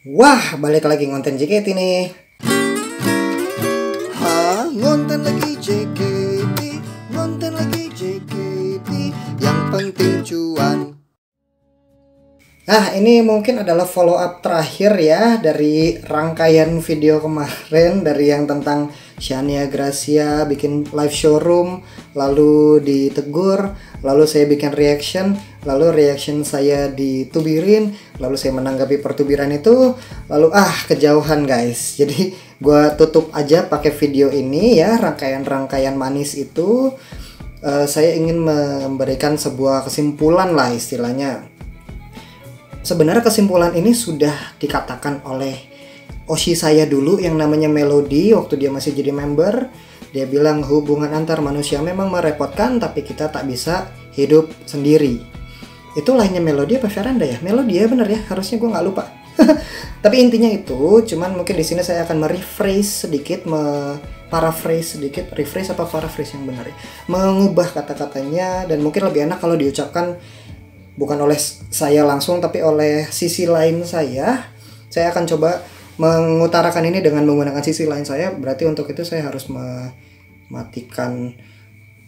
Wah, balik lagi ngonten JKT nih. Ngonten lagi JKT, ngonten lagi JKT, yang penting cuan. Nah, ini mungkin adalah follow up terakhir ya dari rangkaian video kemarin, dari yang tentang Shania Gracia bikin live showroom, lalu ditegur, lalu saya bikin reaction, lalu reaction saya ditubirin, lalu saya menanggapi pertubiran itu, lalu kejauhan guys. Jadi gue tutup aja pakai video ini ya, rangkaian-rangkaian manis itu. Saya ingin memberikan sebuah kesimpulan lah istilahnya. Sebenarnya kesimpulan ini sudah dikatakan oleh Oshi saya dulu yang namanya Melody waktu dia masih jadi member. Dia bilang hubungan antar manusia memang merepotkan, tapi kita tak bisa hidup sendiri. Itu lainnya Melody apa Veranda ya? Melody ya bener ya, harusnya gue nggak lupa. Tapi intinya itu, cuman mungkin di sini saya akan merephrase sedikit, paraphrase sedikit, rephrase apa paraphrase yang benar ya? Mengubah kata-katanya dan mungkin lebih enak kalau diucapkan bukan oleh saya langsung tapi oleh sisi lain saya. Saya akan coba mengutarakan ini dengan menggunakan sisi lain saya. Berarti untuk itu saya harus mematikan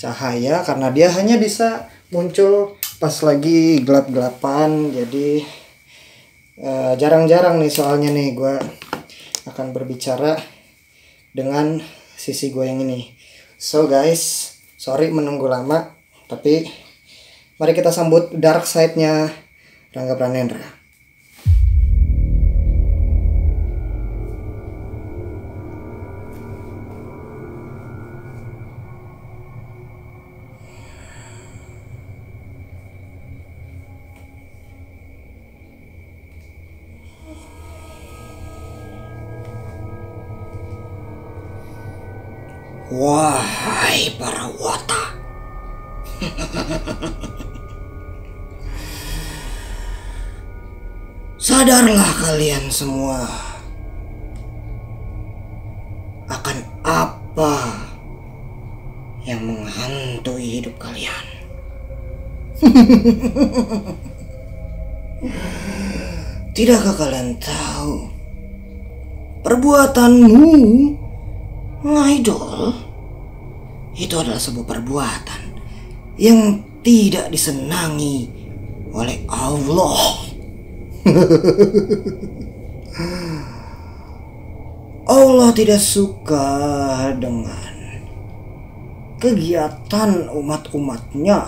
cahaya karena dia hanya bisa muncul pas lagi gelap-gelapan. Jadi jarang-jarang nih soalnya nih gue akan berbicara dengan sisi gue yang ini. So guys, sorry menunggu lama, tapi mari kita sambut dark side-nya Rangga Pranendra. Wahai para wata, sadarlah kalian semua akan apa yang menghantui hidup kalian. Tidakkah kalian tahu perbuatanmu idol itu adalah sebuah perbuatan yang tidak disenangi oleh Allah. Allah tidak suka dengan kegiatan umat-umatnya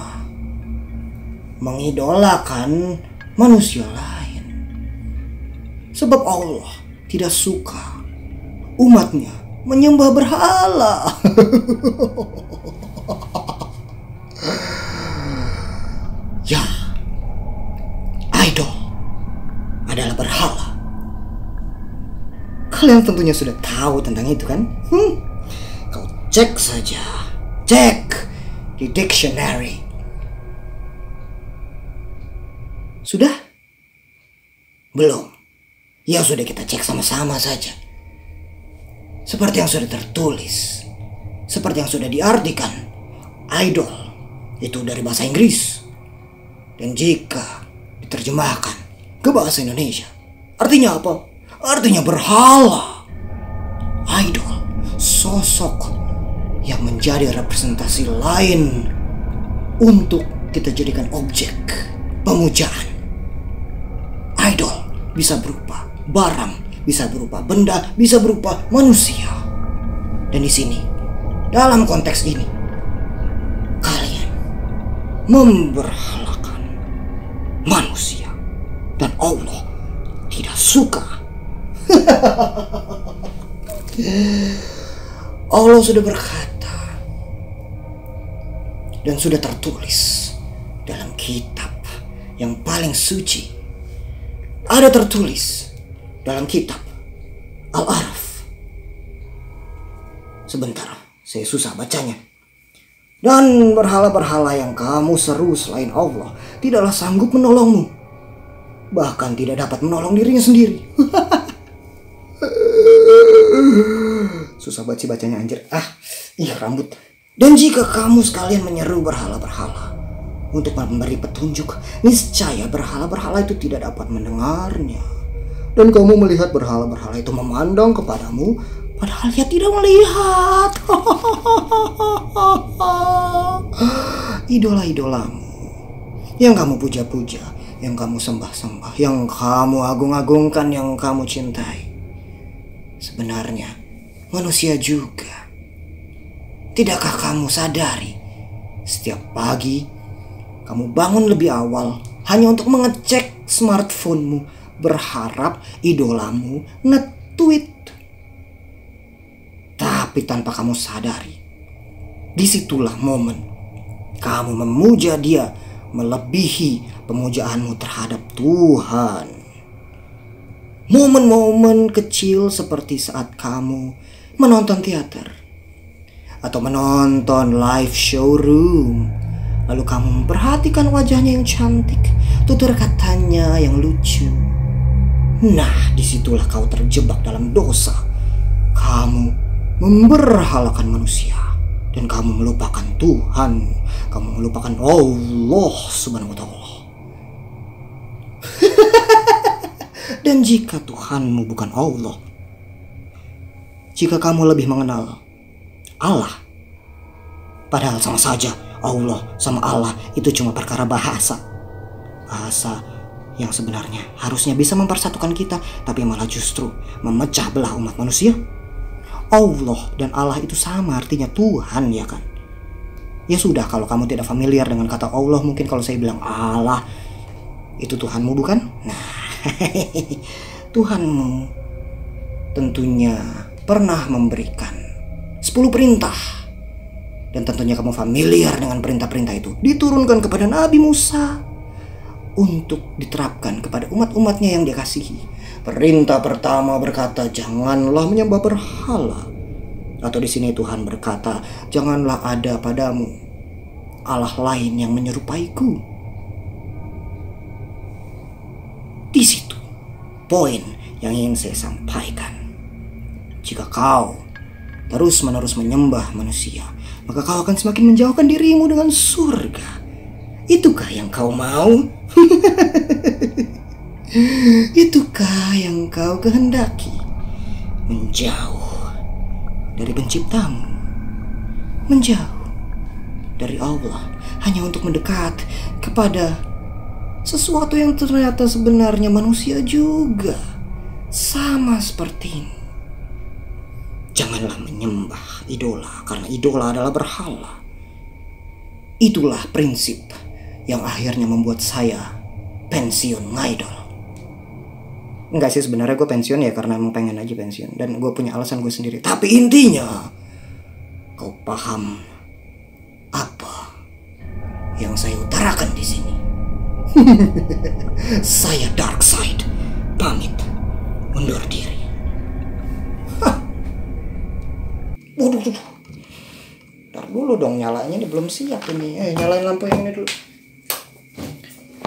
mengidolakan manusia lain. Sebab Allah tidak suka umatnya menyembah berhala. Ya, idol adalah berhala. Kalian tentunya sudah tahu tentang itu kan? Kau cek saja, cek di dictionary. Sudah? Belum? Ya sudah, kita cek sama-sama saja. Seperti yang sudah tertulis, seperti yang sudah diartikan, idol itu dari bahasa Inggris. Dan jika diterjemahkan ke bahasa Indonesia, artinya apa? Artinya berhala. Idol, sosok yang menjadi representasi lain untuk kita jadikan objek pemujaan. Idol bisa berupa barang, bisa berupa benda, bisa berupa manusia. Dan di sini, dalam konteks ini, kalian memberhalakan manusia dan Allah tidak suka. Allah sudah berkata dan sudah tertulis dalam kitab yang paling suci. Ada tertulis dalam kitab Al-Araf. Sebentar, saya susah bacanya. Dan berhala-berhala yang kamu seru selain Allah tidaklah sanggup menolongmu, bahkan tidak dapat menolong dirinya sendiri. Susah banget sih bacanya anjir. Iya rambut. Dan jika kamu sekalian menyeru berhala-berhala untuk memberi petunjuk, niscaya berhala-berhala itu tidak dapat mendengarnya. Dan kamu melihat berhala-berhala itu memandang kepadamu, padahal ia tidak melihat. Idola-idolamu yang kamu puja-puja, yang kamu sembah-sembah, yang kamu agung-agungkan, yang kamu cintai, sebenarnya manusia juga. Tidakkah kamu sadari, setiap pagi kamu bangun lebih awal hanya untuk mengecek smartphone-mu, berharap idolamu nge-tweet. Tapi tanpa kamu sadari, disitulah momen kamu memuja dia melebihi pemujaanmu terhadap Tuhan. Momen-momen kecil seperti saat kamu menonton teater atau menonton live showroom, lalu kamu memperhatikan wajahnya yang cantik, tutur katanya yang lucu. Nah, disitulah kau terjebak dalam dosa. Kamu memberhalakan manusia dan kamu melupakan Tuhan. Kamu melupakan Allah Subhanahu wa Ta'ala. Dan jika Tuhanmu bukan Allah, jika kamu lebih mengenal Allah, padahal sama saja Allah sama Allah itu cuma perkara bahasa yang sebenarnya harusnya bisa mempersatukan kita, tapi malah justru memecah belah umat manusia. Allah dan Allah itu sama artinya Tuhan, ya kan? Ya sudah, kalau kamu tidak familiar dengan kata Allah, mungkin kalau saya bilang Allah itu Tuhanmu, bukan? Nah, Tuhanmu tentunya pernah memberikan 10 perintah, dan tentunya kamu familiar dengan perintah-perintah itu diturunkan kepada Nabi Musa untuk diterapkan kepada umat-umatnya yang dia kasihi. Perintah pertama berkata, janganlah menyembah berhala. Atau di sini Tuhan berkata, janganlah ada padamu Allah lain yang menyerupaiku. Di situ poin yang ingin saya sampaikan. Jika kau terus-menerus menyembah manusia, maka kau akan semakin menjauhkan dirimu dengan surga. Itukah yang kau mau? Itukah yang kau kehendaki? Menjauh dari penciptamu, menjauh dari Allah hanya untuk mendekat kepada sesuatu yang ternyata sebenarnya manusia juga, sama sepertimu. Janganlah menyembah idola, karena idola adalah berhala. Itulah prinsip yang akhirnya membuat saya pensiun ngidol. Enggak sih, sebenarnya gue pensiun ya karena emang pengen aja pensiun, dan gue punya alasan gue sendiri. Tapi intinya, kau paham apa yang saya utarakan di sini? Saya Darkside pamit undur diri. Waduh, ntar dulu dong, nyalanya ini belum siap ini. Nyalain lampu yang ini dulu.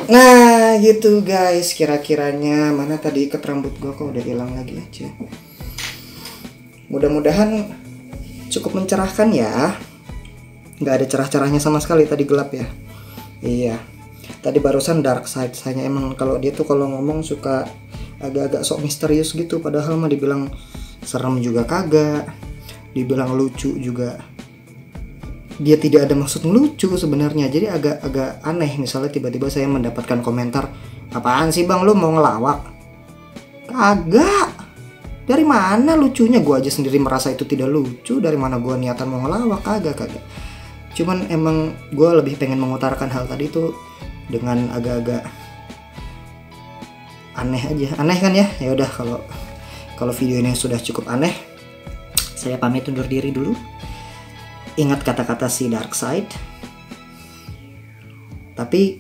Nah gitu guys, kira-kiranya mana tadi ikat rambut gue kok udah hilang lagi aja. Mudah-mudahan cukup mencerahkan ya. Nggak ada cerah-cerahnya sama sekali, tadi gelap ya. Iya, tadi barusan dark side saya. Emang kalau dia tuh kalau ngomong suka agak-agak sok misterius gitu, padahal mah dibilang serem juga kagak, dibilang lucu juga dia tidak ada maksud ngelucu sebenarnya. Jadi agak aneh misalnya tiba-tiba saya mendapatkan komentar, apaan sih bang, lu mau ngelawak? Kagak. Dari mana lucunya? Gue aja sendiri merasa itu tidak lucu. Dari mana gue niatan mau ngelawak? Kagak. Cuman emang gue lebih pengen mengutarakan hal tadi tuh dengan agak-agak aneh aja. Aneh kan ya? Ya udah, kalau video ini sudah cukup aneh, saya pamit undur diri dulu. Ingat kata-kata si Darkside. Tapi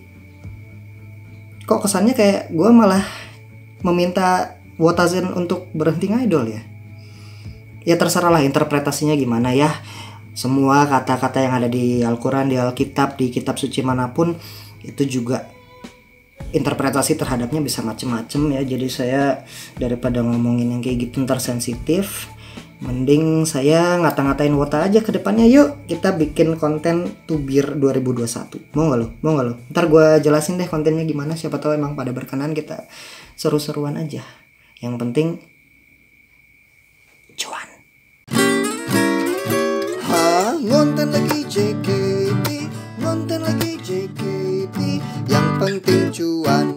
kok kesannya kayak gue malah meminta Wotazen untuk berhenti ngidol ya. Ya terserah lah interpretasinya gimana ya. Semua kata-kata yang ada di Al-Quran, di Alkitab, di kitab suci manapun, itu juga interpretasi terhadapnya bisa macem-macem ya. Jadi saya daripada ngomongin yang kayak gitu ntar sensitif, mending saya ngata-ngatain Wota aja ke depannya. Yuk kita bikin konten Tubir 2021. Mau gak lo? Ntar gue jelasin deh kontennya gimana. Siapa tahu emang pada berkenan, kita seru-seruan aja. Yang penting cuan. Ngonten lagi JKT, ngonten lagi JKT, yang penting cuan.